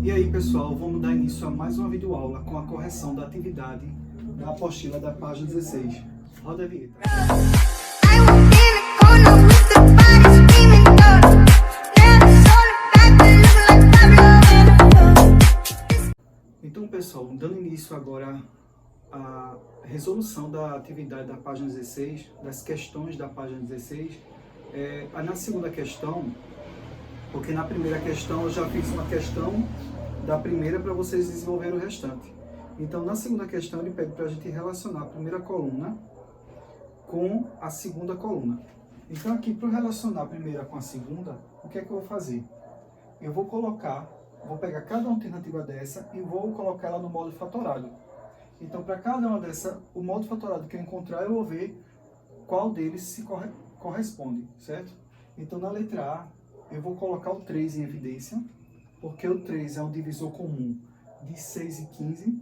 E aí pessoal, vamos dar início a mais uma videoaula com a correção da atividade da apostila da página 16. Roda a vinheta. Então pessoal, dando início agora à resolução da atividade da página 16, das questões da página 16, na segunda questão, porque na primeira questão eu já fiz uma questão da primeira para vocês desenvolverem o restante. Então, na segunda questão, ele pede para a gente relacionar a primeira coluna com a segunda coluna. Então, aqui, para relacionar a primeira com a segunda, o que é que eu vou fazer? Eu vou pegar cada alternativa dessa e vou colocar ela no modo fatorado. Então, para cada uma dessa, o modo fatorado que eu encontrar, eu vou ver qual deles se corresponde, certo? Então, na letra A, eu vou colocar o 3 em evidência, porque o 3 é um divisor comum de 6 e 15,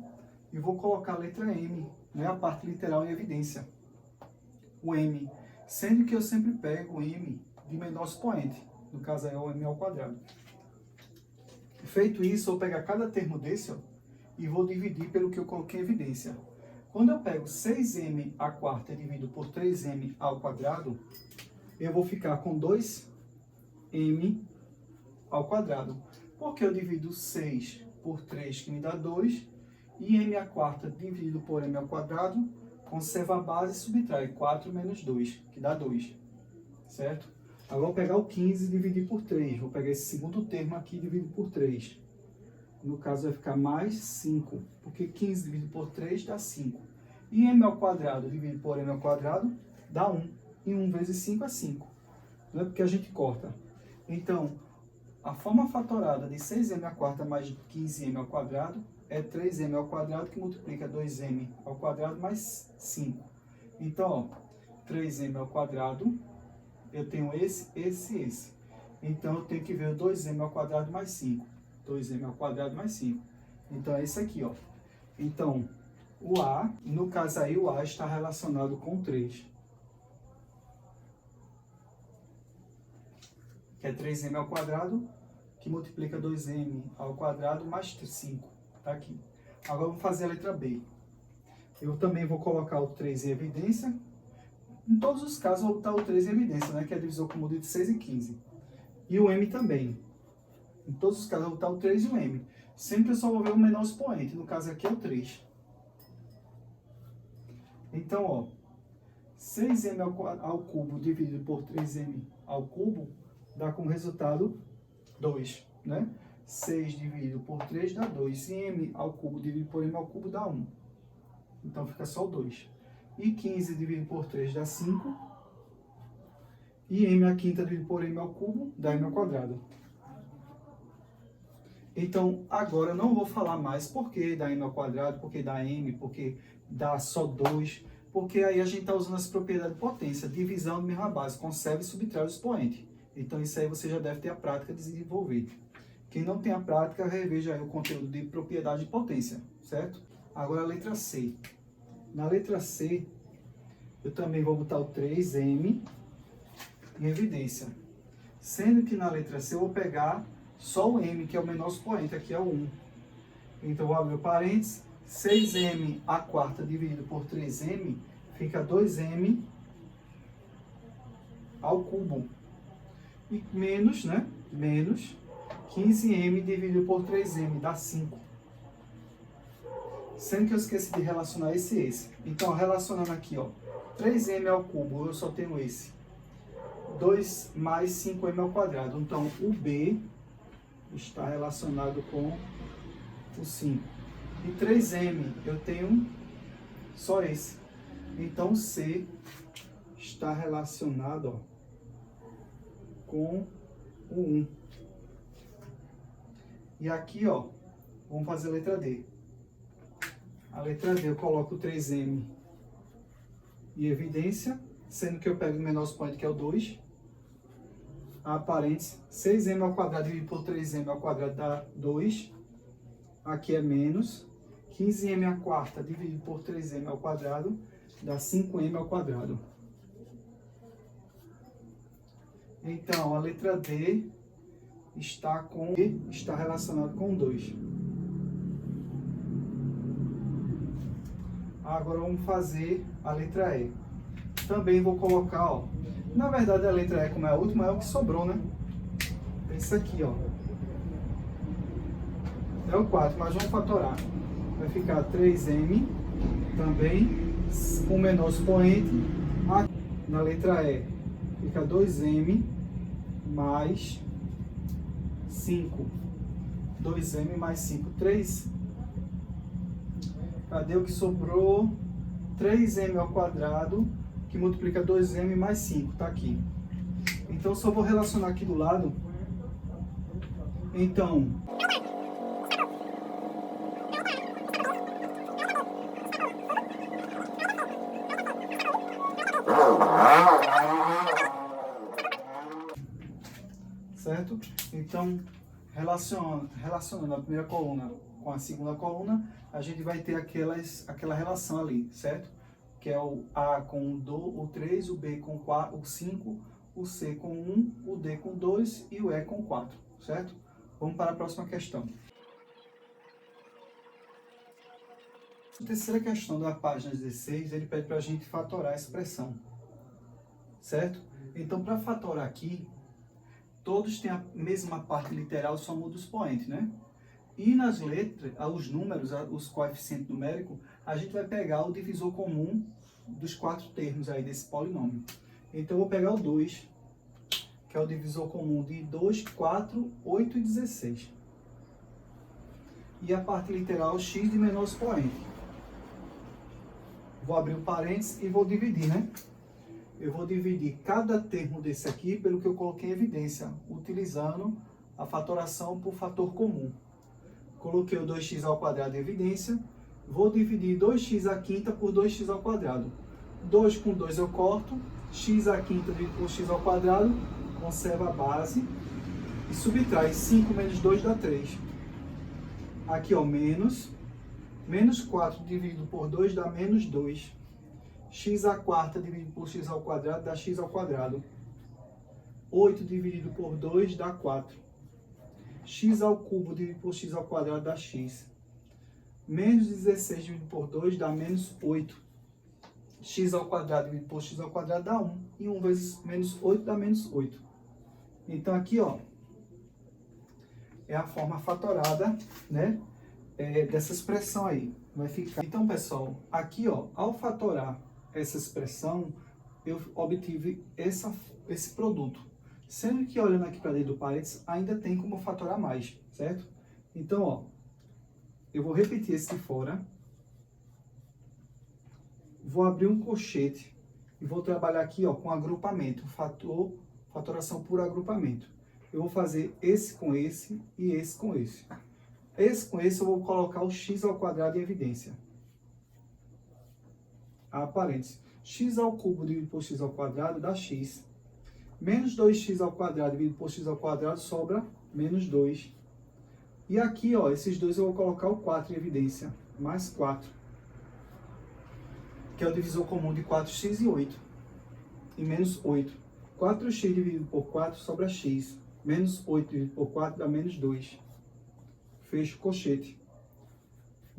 e vou colocar a letra M, né, a parte literal, em evidência. O M, sendo que eu sempre pego o M de menor expoente, no caso é o M ao quadrado. Feito isso, eu vou pegar cada termo desse e vou dividir pelo que eu coloquei em evidência. Quando eu pego 6M à quarta e divido por 3M ao quadrado, eu vou ficar com 2M ao quadrado. Porque eu divido 6 por 3, que me dá 2, e M à quarta dividido por M ao quadrado, conserva a base e subtrai 4 menos 2, que dá 2, certo? Agora vou pegar o 15 e dividir por 3, vou pegar esse segundo termo aqui e dividir por 3. No caso vai ficar mais 5, porque 15 dividido por 3 dá 5. E M ao quadrado dividido por M ao quadrado dá 1, e 1 vezes 5 é 5. Não é porque a gente corta. Então, a forma fatorada de 6m à quarta mais 15m ao quadrado é 3m ao quadrado, que multiplica 2m ao quadrado mais 5. Então, 3m ao quadrado, eu tenho esse. Então, eu tenho que ver o 2m ao quadrado mais 5. 2m ao quadrado mais 5. Então, é esse aqui, ó. Então, o A, no caso aí, o A está relacionado com 3. Que é 3m ao quadrado, que multiplica 2m ao quadrado mais 5. Tá aqui. Agora eu vou fazer a letra B. Eu também vou colocar o 3 em evidência. Em todos os casos, eu vou botar o 3 em evidência, né? Que é divisor comum de 6 e 15. E o M também. Em todos os casos, eu vou botar o 3 e o M. Sempre eu só vou ver o menor expoente. No caso aqui é o 3. Então, ó. 6m ao cubo dividido por 3m ao cubo dá como resultado 2, né? 6 dividido por 3 dá 2. E m ao cubo dividido por m ao cubo dá 1. Então fica só o 2. E 15 dividido por 3 dá 5. E m à quinta dividido por m ao cubo dá m ao quadrado. Então, agora eu não vou falar mais porque dá m ao quadrado, porque dá m, porque dá só 2, porque aí a gente está usando as propriedades de potência, divisão de mesma base, conserva e subtrai o expoente. Então, isso aí você já deve ter a prática de desenvolver. Quem não tem a prática, reveja aí o conteúdo de propriedade de potência, certo? Agora a letra C. Na letra C, eu também vou botar o 3M em evidência. Sendo que na letra C eu vou pegar só o M, que é o menor expoente, aqui é o 1. Então, eu vou abrir o parênteses. 6M à quarta dividido por 3M fica 2M ao cubo. E menos, né? Menos 15m dividido por 3m dá 5. Sendo que eu esqueci de relacionar esse e esse. Então, relacionando aqui, ó. 3m ao cubo, eu só tenho esse. 2 mais 5m ao quadrado. Então, o B está relacionado com o 5. E 3m, eu tenho só esse. Então, o C está relacionado, ó, com o 1. E aqui, ó, vamos fazer a letra D. A letra D eu coloco o 3M em evidência, sendo que eu pego o menor expoente, que é o 2. A parênteses, 6m ao quadrado dividido por 3m ao quadrado dá 2. Aqui é menos. 15m à quarta dividido por 3m ao quadrado dá 5m ao quadrado. Então, a letra D está relacionado com 2. Agora vamos fazer a letra E. Também vou colocar, ó, na verdade a letra E, como é a última, é o que sobrou, né? Esse aqui, ó, é o 4, mas vamos fatorar. Vai ficar 3m, também, com o menor expoente. Aqui, na letra E, fica 2m mais 5. 2m mais 5, 3. Cadê o que sobrou? 3m ao quadrado, que multiplica 2m mais 5, tá aqui. Então, só vou relacionar aqui do lado. Então, certo? Então, relacionando a primeira coluna com a segunda coluna, a gente vai ter aquela relação ali, certo? Que é o A com o 3, o B com o 5, o C com 1, o D com 2 e o E com 4, certo? Vamos para a próxima questão. A terceira questão da página 16, ele pede para a gente fatorar a expressão, certo? Então, para fatorar aqui, todos têm a mesma parte literal, só muda os expoentes, né? E nas letras, os números, os coeficientes numéricos, a gente vai pegar o divisor comum dos 4 termos aí desse polinômio. Então, eu vou pegar o 2, que é o divisor comum de 2, 4, 8 e 16. E a parte literal, x de menor expoente. Vou abrir um parênteses e vou dividir, né? Eu vou dividir cada termo desse aqui pelo que eu coloquei em evidência, utilizando a fatoração por fator comum. Coloquei o 2x ao quadrado em evidência, vou dividir 2x à quinta por 2x ao quadrado. 2 com 2 eu corto, x à quinta dividido por x ao quadrado, conserva a base e subtrai 5 menos 2 dá 3. Aqui, ó, menos 4 dividido por 2 dá menos 2. X à quarta dividido por x ao quadrado dá x ao quadrado. 8 dividido por 2 dá 4. X ao cubo dividido por x ao quadrado dá x. Menos 16 dividido por 2 dá menos 8. X ao quadrado dividido por x ao quadrado dá 1. E 1 vezes menos 8 dá menos 8. Então aqui, ó, é a forma fatorada, né, dessa expressão aí. Vai ficar. Então, pessoal, aqui, ó, ao fatorar essa expressão, eu obtive esse produto. Sendo que, olhando aqui para dentro do parênteses, ainda tem como fatorar mais, certo? Então, ó, eu vou repetir esse de fora. Vou abrir um colchete e vou trabalhar aqui, ó, com agrupamento, fatoração por agrupamento. Eu vou fazer esse com esse e esse com esse. Esse com esse eu vou colocar o x ao quadrado em evidência. Parênteses. X ao cubo dividido por x ao quadrado dá x. Menos 2x ao quadrado dividido por x ao quadrado sobra menos 2. E aqui, ó, esses dois eu vou colocar o 4 em evidência. Mais 4. Que é o divisor comum de 4x e 8. E menos 8. 4x dividido por 4 sobra x. Menos 8 dividido por 4 dá menos 2. Fecho o colchete.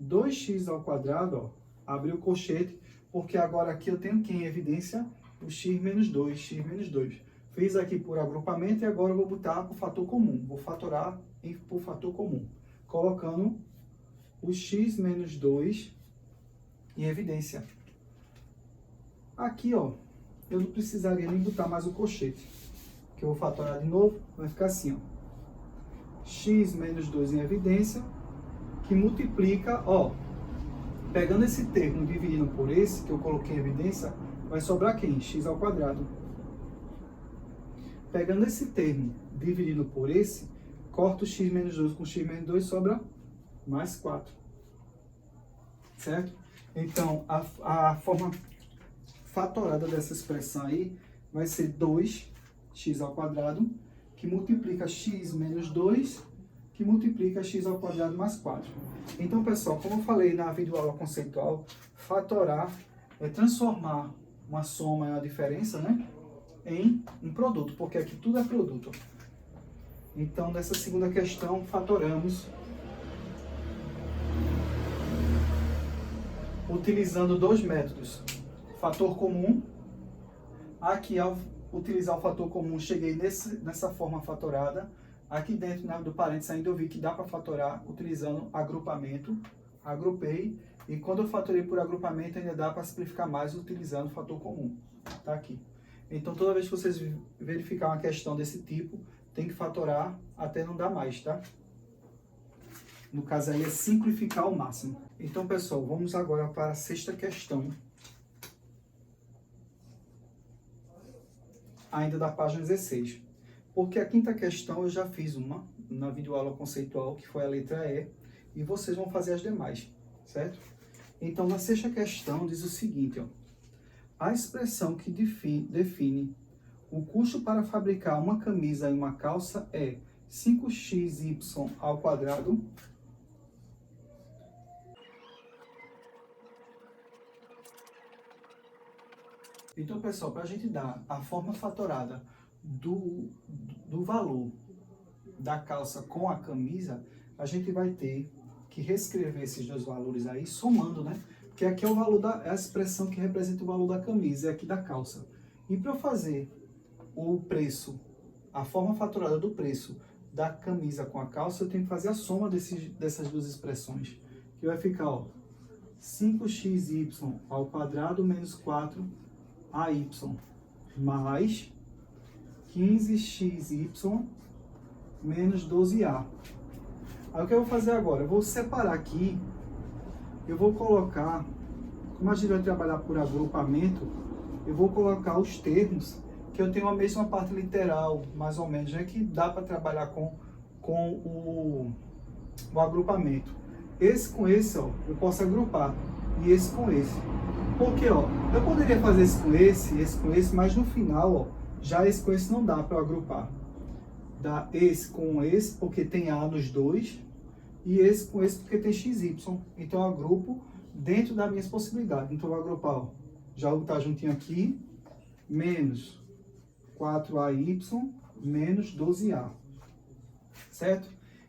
2x ao quadrado, ó, abre o colchete, porque agora aqui eu tenho aqui em evidência o x menos 2, x menos 2. Fiz aqui por agrupamento e agora eu vou botar por fator comum. Vou fatorar por fator comum, colocando o x menos 2 em evidência. Aqui, ó, eu não precisaria nem botar mais o colchete, que eu vou fatorar de novo, vai ficar assim, ó. X menos 2 em evidência, que multiplica, ó, pegando esse termo e dividindo por esse, que eu coloquei em evidência, vai sobrar quem? X ao quadrado. Pegando esse termo dividido por esse, corto x menos 2 com x menos 2, sobra mais 4. Certo? Então, a forma fatorada dessa expressão aí vai ser 2x ao quadrado, que multiplica x menos 2, que multiplica x ao quadrado mais 4. Então, pessoal, como eu falei na videoaula conceitual, fatorar é transformar uma soma e uma diferença, né, em um produto, porque aqui tudo é produto. Então, nessa segunda questão, fatoramos utilizando dois métodos. Fator comum. Aqui, ao utilizar o fator comum, cheguei nessa forma fatorada. Aqui dentro, do parênteses, ainda eu vi que dá para fatorar utilizando agrupamento. Agrupei. E quando eu fatorei por agrupamento, ainda dá para simplificar mais utilizando o fator comum. Tá aqui. Então, toda vez que vocês verificar uma questão desse tipo, tem que fatorar até não dar mais, tá? No caso aí é simplificar ao máximo. Então, pessoal, vamos agora para a sexta questão. Ainda da página 16. Porque a quinta questão eu já fiz uma na videoaula conceitual, que foi a letra E, e vocês vão fazer as demais, certo? Então, na sexta questão diz o seguinte, ó. A expressão que define o custo para fabricar uma camisa e uma calça é 5xy ao quadrado Então, pessoal, para a gente dar a forma fatorada do valor da calça com a camisa, a gente vai ter que reescrever esses dois valores aí, somando, né? Porque aqui é o valor é a expressão que representa o valor da camisa, e aqui da calça. E para eu fazer o preço, a forma fatorada do preço da camisa com a calça, eu tenho que fazer a soma dessas duas expressões. Que vai ficar, ó, 5xy ao quadrado menos 4ay mais 15xy menos 12a. Aí o que eu vou fazer agora? Eu vou separar aqui, eu vou colocar, como a gente vai trabalhar por agrupamento, eu vou colocar os termos que eu tenho a mesma parte literal, mais ou menos, né, que dá para trabalhar com o agrupamento. Esse com esse, ó, eu posso agrupar, e esse com esse. Porque, ó, eu poderia fazer esse com esse, mas no final, ó, já esse com esse não dá para agrupar. Dá esse com esse, porque tem A nos dois, e esse com esse, porque tem XY. Então, eu agrupo dentro das minhas possibilidades. Então, eu vou agrupar, ó, já vou botar juntinho aqui, menos 4ay menos 12a. Certo?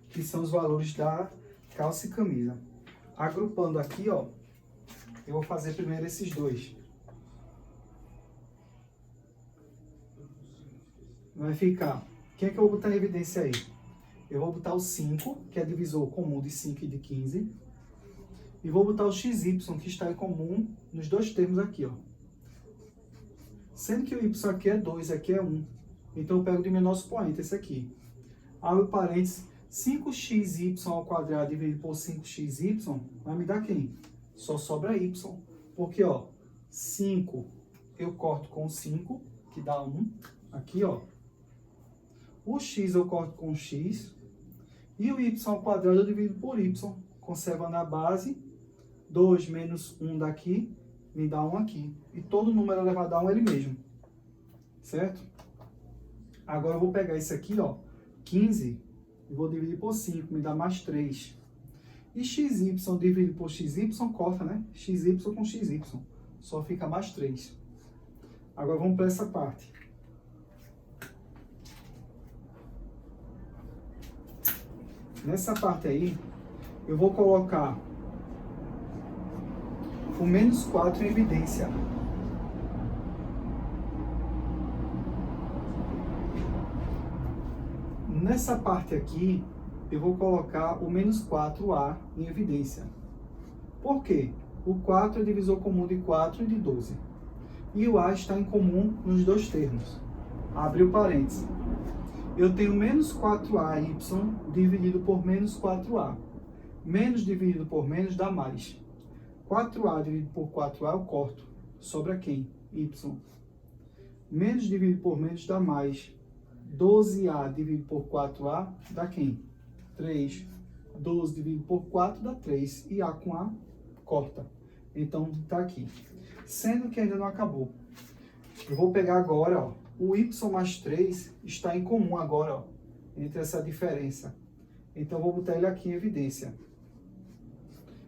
Que são os valores da calça e camisa. Agrupando aqui, ó, eu vou fazer primeiro esses dois. Vai ficar... Quem é que eu vou botar em evidência aí? Eu vou botar o 5, que é divisor comum de 5 e de 15. E vou botar o xy, que está em comum nos dois termos aqui, ó. Sendo que o y aqui é 2, aqui é 1. Então, eu pego de menor expoente, esse aqui. Abro parênteses, 5xy ao quadrado dividido por 5xy vai me dar quem? Só sobra y. Porque, ó, 5 eu corto com 5, que dá 1. Aqui, ó. O x eu corto com x. E o y ao quadrado eu divido por y. Conservando a base. 2 menos 1 daqui me dá 1 aqui. E todo número elevado a 1 é ele mesmo. Certo? Agora eu vou pegar esse aqui, ó. 15. E vou dividir por 5. Me dá mais 3. E xy dividido por xy, corta, né? Xy com xy. Só fica mais 3. Agora vamos para essa parte. Nessa parte aí, eu vou colocar o menos 4 em evidência. Nessa parte aqui, eu vou colocar o menos 4a em evidência. Por quê? O 4 é divisor comum de 4 e de 12. E o a está em comum nos dois termos. Abre o parênteses. Eu tenho menos 4ay dividido por menos 4a. Menos dividido por menos dá mais. 4a dividido por 4a eu corto. Sobra quem? Y. Menos dividido por menos dá mais. 12a dividido por 4a dá quem? 3. 12 dividido por 4 dá 3. E a com a corta. Então, tá aqui. Sendo que ainda não acabou. Eu vou pegar agora, ó. O y mais 3 está em comum agora, ó, entre essa diferença. Então, eu vou botar ele aqui em evidência.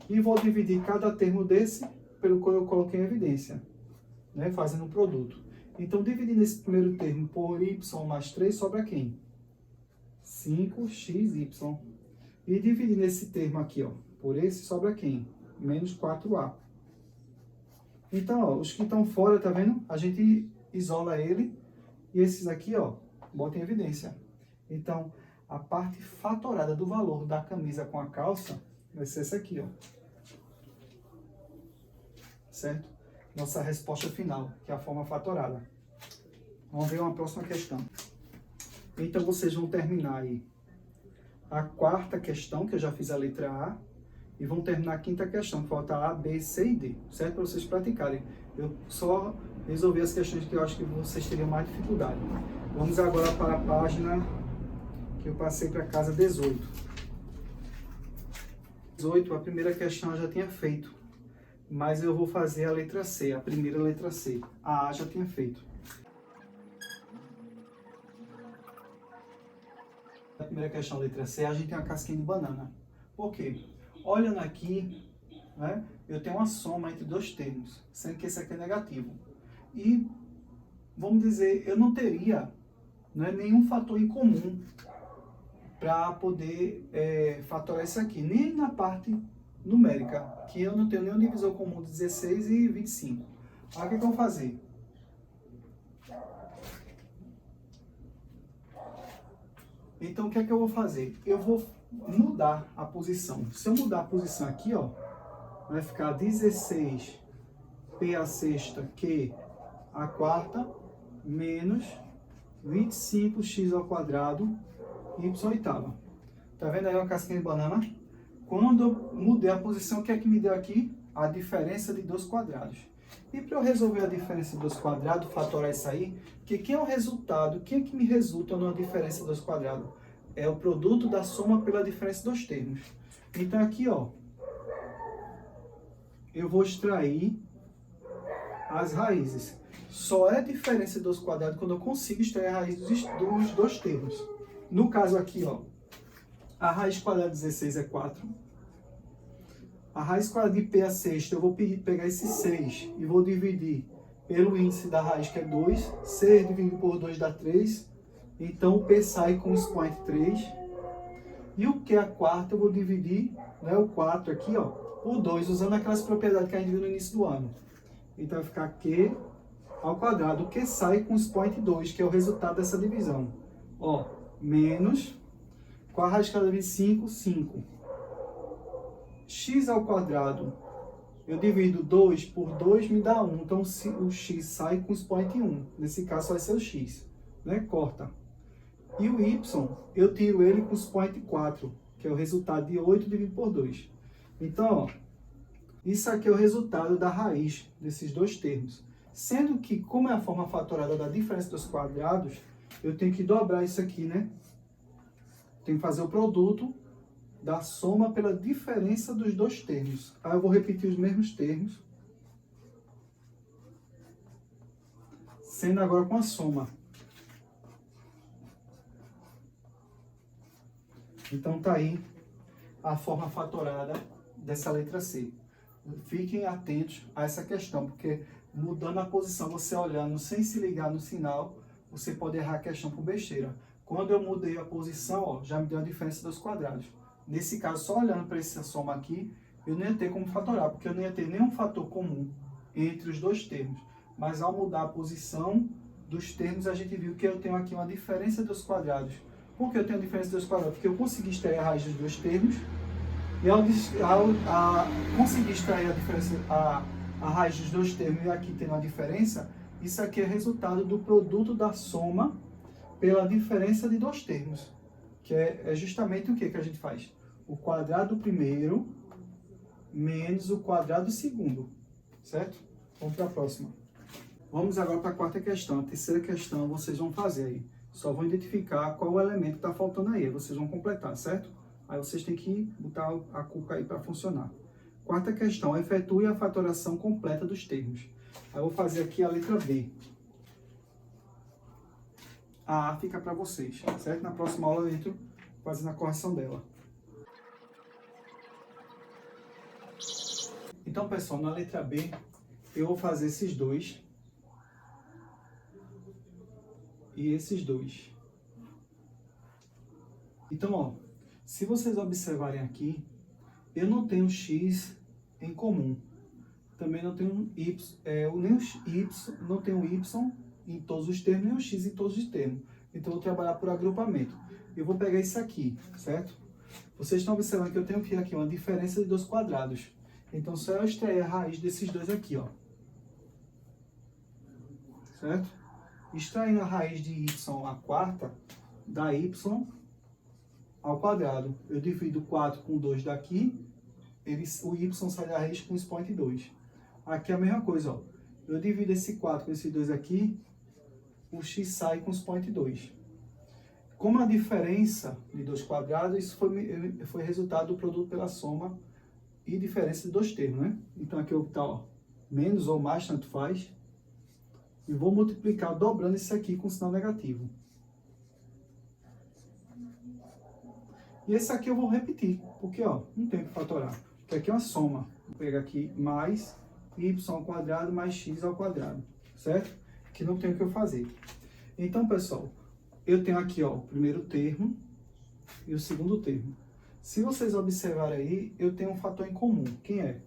E vou dividir cada termo desse pelo que eu coloquei em evidência, né, fazendo um produto. Então, dividindo esse primeiro termo por y mais 3, sobra quem? 5xy. E dividir esse termo aqui, ó, por esse, sobra quem? Menos 4a. Então, ó, os que estão fora, tá vendo? A gente isola ele e esses aqui, ó, bota em evidência. Então, a parte fatorada do valor da camisa com a calça vai ser essa aqui, ó. Certo? Nossa resposta final, que é a forma fatorada. Vamos ver uma próxima questão. Então, vocês vão terminar aí a quarta questão, que eu já fiz a letra A, e vão terminar a quinta questão, que falta A, B, C e D, certo? Para vocês praticarem. Eu só resolvi as questões que eu acho que vocês teriam mais dificuldade. Vamos agora para a página que eu passei para casa 18. 18, a primeira questão eu já tinha feito, mas eu vou fazer a letra C, a primeira letra C. A A já tinha feito. A primeira questão, letra C, a gente tem uma casquinha de banana. Por quê? Olhando aqui, né, eu tenho uma soma entre dois termos, sendo que esse aqui é negativo. E, vamos dizer, eu não teria, né, nenhum fator em comum para poder fatorar isso aqui, nem na parte numérica, que eu não tenho nenhum divisor comum de 16 e 25. Aí o que eu vou fazer? Então, o que é que eu vou fazer? Eu vou mudar a posição. Se eu mudar a posição aqui, ó, vai ficar 16 P a sexta Q a quarta menos 25x ao quadrado y oitava. Tá vendo aí uma casquinha de banana? Quando eu mudei a posição, o que é que me deu aqui? A diferença de dois quadrados. E para eu resolver a diferença de dois quadrados, fatorar isso aí, que quem é o resultado, quem é que me resulta numa diferença de dois quadrados? É o produto da soma pela diferença dos termos. Então aqui, ó, eu vou extrair as raízes. Só é diferença de dois quadrados quando eu consigo extrair a raiz dos dois termos. No caso aqui, ó, a raiz quadrada de 16 é 4. A raiz quadrada de P a sexta, eu vou pegar esse 6 e vou dividir pelo índice da raiz, que é 2. 6 dividido por 2 dá 3. Então, o P sai com o expoente 3. E o Q a quarta, eu vou dividir, né, o 4 aqui, ó, por 2, usando aquelas propriedades que a gente viu no início do ano. Então, vai ficar Q ao quadrado. O Q sai com o expoente 2, que é o resultado dessa divisão. Ó, menos, qual a raiz quadrada de 25? 5. X ao quadrado, eu divido 2 por 2, me dá 1. Então, o x sai com o expoente 1. Nesse caso, vai ser o x. Né? Corta. E o y, eu tiro ele com o expoente 4, que é o resultado de 8 dividido por 2. Então, ó, isso aqui é o resultado da raiz desses dois termos. Sendo que, como é a forma fatorada da diferença dos quadrados, eu tenho que dobrar isso aqui, né? Tenho que fazer o produto da soma pela diferença dos dois termos. Aí eu vou repetir os mesmos termos, sendo agora com a soma. Então tá aí a forma fatorada dessa letra C. Fiquem atentos a essa questão, porque mudando a posição, você olhando sem se ligar no sinal, você pode errar a questão por besteira. Quando eu mudei a posição, ó, já me deu a diferença dos quadrados. Nesse caso, só olhando para essa soma aqui, eu não ia ter como fatorar, porque eu não ia ter nenhum fator comum entre os dois termos. Mas ao mudar a posição dos termos, a gente viu que eu tenho aqui uma diferença dos quadrados. Por que eu tenho a diferença dos quadrados? Porque eu consegui extrair a raiz dos dois termos, e ao conseguir extrair a raiz dos dois termos e aqui tendo a diferença, isso aqui é resultado do produto da soma pela diferença de dois termos. Que é justamente o que a gente faz? O quadrado do primeiro menos o quadrado do segundo, certo? Vamos para a próxima. Vamos agora para a quarta questão. A terceira questão vocês vão fazer aí. Só vão identificar qual o elemento que está faltando aí. Vocês vão completar, certo? Aí vocês têm que botar a cuca aí para funcionar. Quarta questão. Efetue a fatoração completa dos termos. Aí eu vou fazer aqui a letra B. A A fica para vocês, certo? Na próxima aula eu entro fazendo a correção dela. Então, pessoal, na letra B, eu vou fazer esses dois e esses dois. Então, ó, se vocês observarem aqui, eu não tenho x em comum. Também não tenho y, nem o y, não tenho y em todos os termos, nem o x em todos os termos. Então, eu vou trabalhar por agrupamento. Eu vou pegar isso aqui, certo? Vocês estão observando que eu tenho que aqui uma diferença de 2 quadrados. Então, só eu extrair a raiz desses dois aqui, ó. Certo? Extraindo a raiz de y à quarta, dá y ao quadrado. Eu divido 4 com 2 daqui, o y sai da raiz com expoente 2. Aqui é a mesma coisa, ó. Eu divido esse 4 com esse 2 aqui, o x sai com expoente 2. Como a diferença de 2 quadrados, isso foi resultado do produto pela soma e diferença de dois termos, né? Então aqui eu vou botar, ó, menos ou mais, tanto faz. E vou multiplicar dobrando isso aqui com sinal negativo. E esse aqui eu vou repetir, porque ó, não tem que fatorar. Porque aqui é uma soma. Vou pegar aqui mais y ao quadrado mais x ao quadrado, certo? Que não tem o que eu fazer. Então, pessoal, eu tenho aqui ó, o primeiro termo e o segundo termo. Se vocês observarem aí, eu tenho um fator em comum. Quem é?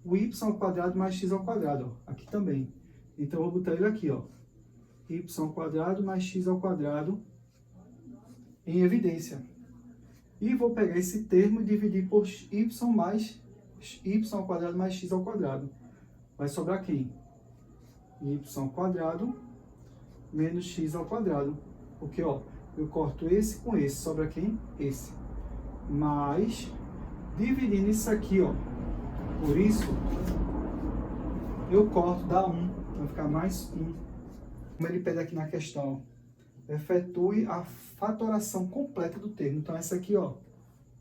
O y ao quadrado mais x ao quadrado, ó, aqui também. Então, eu vou botar ele aqui, ó, y ao quadrado mais x ao quadrado em evidência. E vou pegar esse termo e dividir por y mais y ao quadrado mais x ao quadrado. Vai sobrar quem? Y ao quadrado menos x ao quadrado. Porque, ó, eu corto esse com esse, sobra quem? Esse. Mais, dividindo isso aqui, ó, por isso, eu corto, dá 1. Vai ficar mais 1. Como ele pede aqui na questão, efetue a fatoração completa do termo. Então, essa aqui, ó,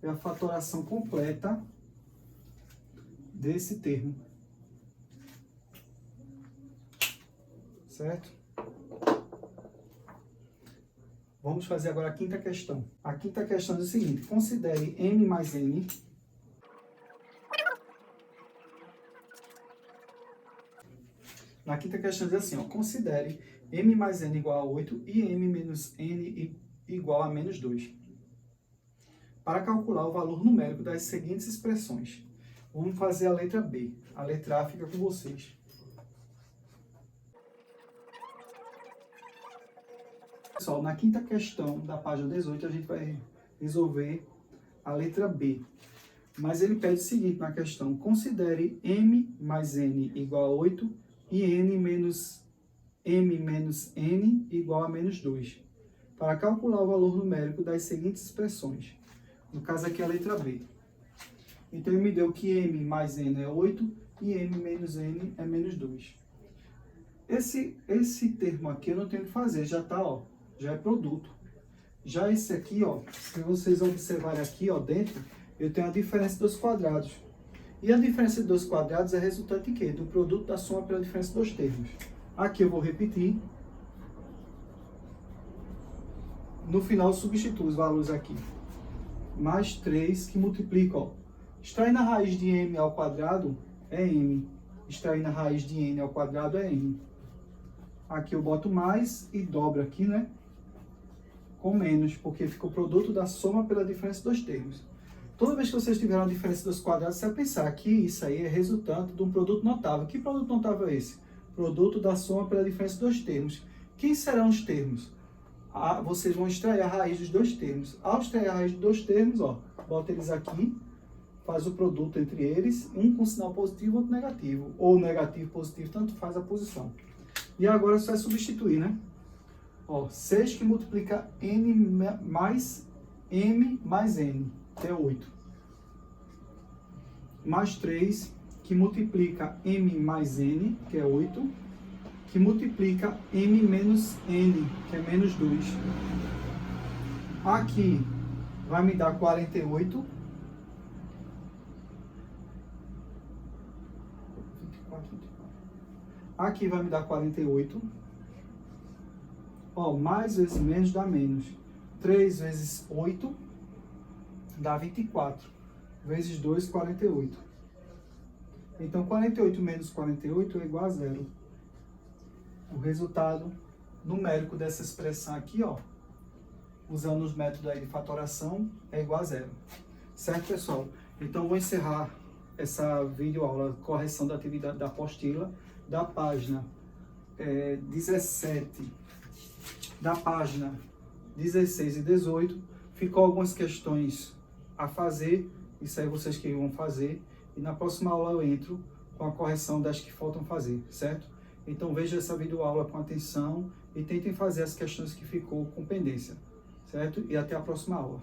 é a fatoração completa desse termo. Certo? Vamos fazer agora a quinta questão. A quinta questão diz o seguinte: considere m mais n Na quinta questão diz assim, ó, considere m mais n igual a 8 e m menos n igual a menos 2. Para calcular o valor numérico das seguintes expressões. Vamos fazer a letra B. A letra A fica com vocês. Pessoal, na quinta questão da página 18, a gente vai resolver a letra B. Mas ele pede o seguinte na questão: considere m mais n igual a 8 e m menos n igual a menos 2, para calcular o valor numérico das seguintes expressões. No caso aqui, a letra B. Então, ele me deu que m mais n é 8 e m menos n é menos 2. Esse termo aqui eu não tenho que fazer, já está, ó, já é produto. Já esse aqui, ó, se vocês observarem aqui, ó, dentro, eu tenho a diferença dos quadrados. E a diferença de 2 quadrados é resultante de quê? Do produto da soma pela diferença dos termos. Aqui eu vou repetir. No final, substituo os valores aqui. Mais 3 que multiplica, ó. Extraindo a raiz de m ao quadrado é m. Extraindo a raiz de n ao quadrado é n. Aqui eu boto mais e dobro aqui, né? Com menos, porque fica o produto da soma pela diferença dos termos. Toda vez que vocês tiverem uma diferença dos quadrados, você vai pensar que isso aí é resultante de um produto notável. Que produto notável é esse? Produto da soma pela diferença dos termos. Quem serão os termos? Vocês vão extrair a raiz dos dois termos. Ao extrair a raiz dos dois termos, ó, bota eles aqui, faz o produto entre eles, um com sinal positivo, outro negativo. Ou negativo, positivo, tanto faz a posição. E agora você vai substituir, né? Ó, 6 que multiplica n mais m mais n, que é 8. Mais 3, que multiplica m mais n, que é 8, que multiplica m menos n, que é menos 2. Aqui vai me dar 48. 24. Aqui vai me dar 48. Ó, mais vezes menos dá menos. 3 vezes 8 dá 24. Vezes 2, 48. Então, 48 menos 48 é igual a 0. O resultado numérico dessa expressão aqui, ó, usando os métodos aí de fatoração, é igual a zero. Certo, pessoal? Então, vou encerrar essa videoaula correção da atividade da apostila, da página 17, da página 16 e 18. Ficou algumas questões a fazer, isso aí vocês que vão fazer, e na próxima aula eu entro com a correção das que faltam fazer, certo? Então veja essa videoaula com atenção e tentem fazer as questões que ficou com pendência, certo? E até a próxima aula.